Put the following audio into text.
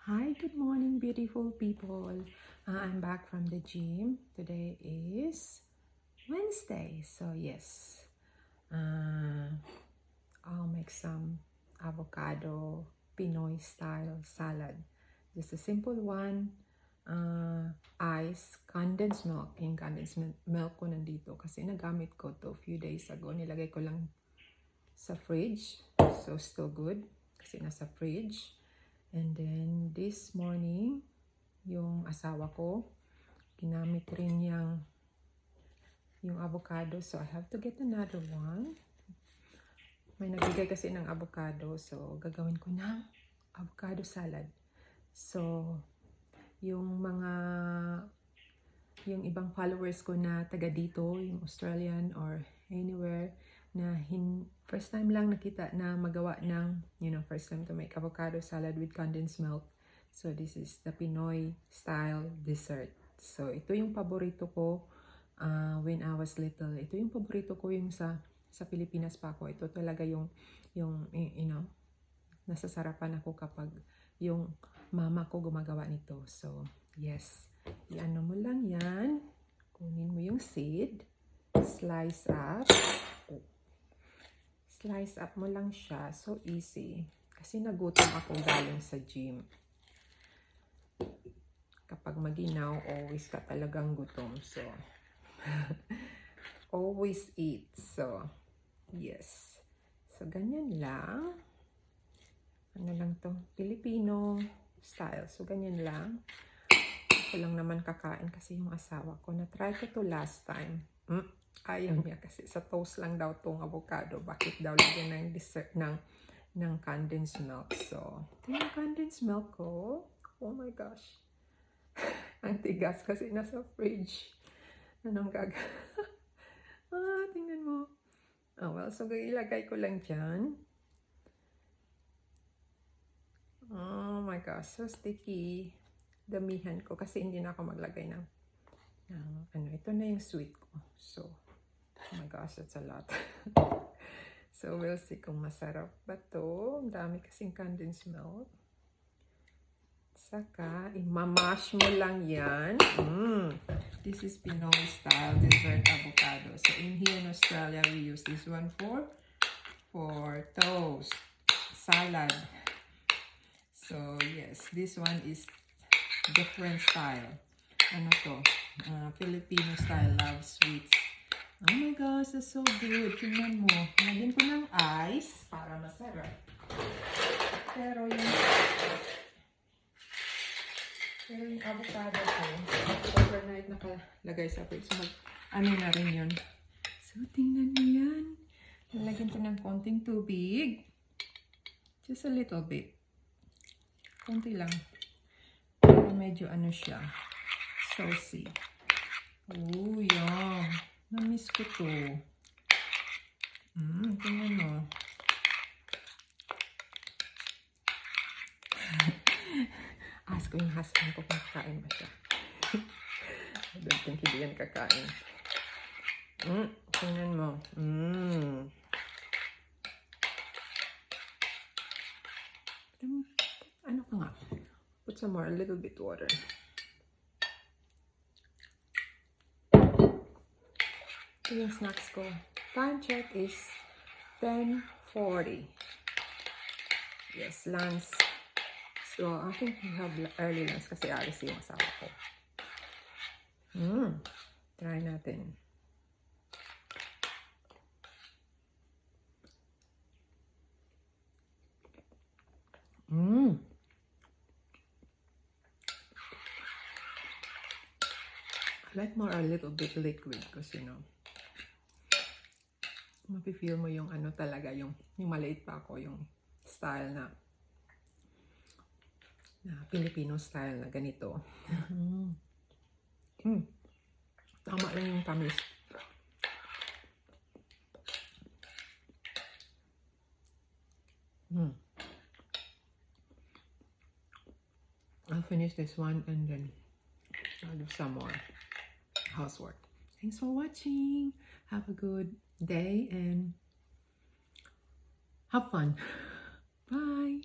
Hi, good morning, beautiful people. I'm back from the gym. Today is Wednesday, so yes, I'll make some avocado Pinoy style salad. Just a simple one. Ice, condensed milk. Yung condensed milk ko nandito kasi nagamit ko to a few days ago. Nilagay ko lang sa fridge, so still good kasi nasa fridge. And then, this morning, yung asawa ko, ginamit rin yung avocado. So, I have to get another one. May nagbigay kasi ng avocado. So, gagawin ko ng avocado salad. So, yung ibang followers ko na taga dito, yung Australian or anywhere, na first time lang nakita na magawa ng, first time to make avocado salad with condensed milk. So, this is the Pinoy style dessert. So, ito yung paborito ko when I was little. Ito yung paborito ko yung sa Pilipinas pa ako. Ito talaga yung nasasarapan ako kapag yung mama ko gumagawa nito. So, yes. Iano mo lang yan. Kunin mo yung seed. Slice up. Slice up mo lang siya. So easy. Kasi nagutom ako galing sa gym. Kapag maginaw, always ka talagang gutom. So, always eat. So, yes. So, ganyan lang. Ano lang to? Filipino style. So, ganyan lang. Ako lang naman kakain kasi yung asawa ko. Na-try ko to last time. Ayaw niya kasi sa toast lang daw tong avocado. Bakit daw lagyan ng dessert ng condensed milk? So, ito yung condensed milk ko. Oh my gosh. Ang tigas kasi nasa fridge. Anong tingnan mo. Oh, well, so ilagay ko lang dyan. Oh my gosh, so sticky. Damihan ko kasi hindi na ako maglagay ng ito na yung sweet ko. So, oh my gosh, that's a lot. So, we'll see kung masarap ba to. Ang dami kasing condensed milk. Saka, imamash mo lang yan. This is Pinoy style dessert avocado. So, in here in Australia, we use this one for toast, salad. So, yes, this one is different style. Ano to? Filipino style, love sweets. Oh my gosh, that's so good. Tingnan mo. Lagyan ko ng ice para masarap. Pero yung avocado ko, overnight nakalagay sa fridge. So, na rin yun. So, tingnan mo yan. Lagyan ko ng konting tubig. Just a little bit. Konti lang. Pero medyo siya. Saucy. Oh, yum. Na-miss ko to. Tingnan mo. Ask ko yung husband ko kung kakain ba siya. I don't think hindi yan kakain. Tingnan mo. Ano ka nga? Put some more, a little bit water. Ito yung snacks ko. Time check is 10:40. Yes, lunch. So, I think we have early lunch kasi alis yung asawa ko. Try natin. I like more a little bit liquid kasi mapifeel mo yung talaga, yung maliit pa ako, yung style na Filipino style na ganito. Tama lang yung tamis. I'll finish this one and then I'll do some more housework. Thanks for watching. Have a good day and have fun. Bye.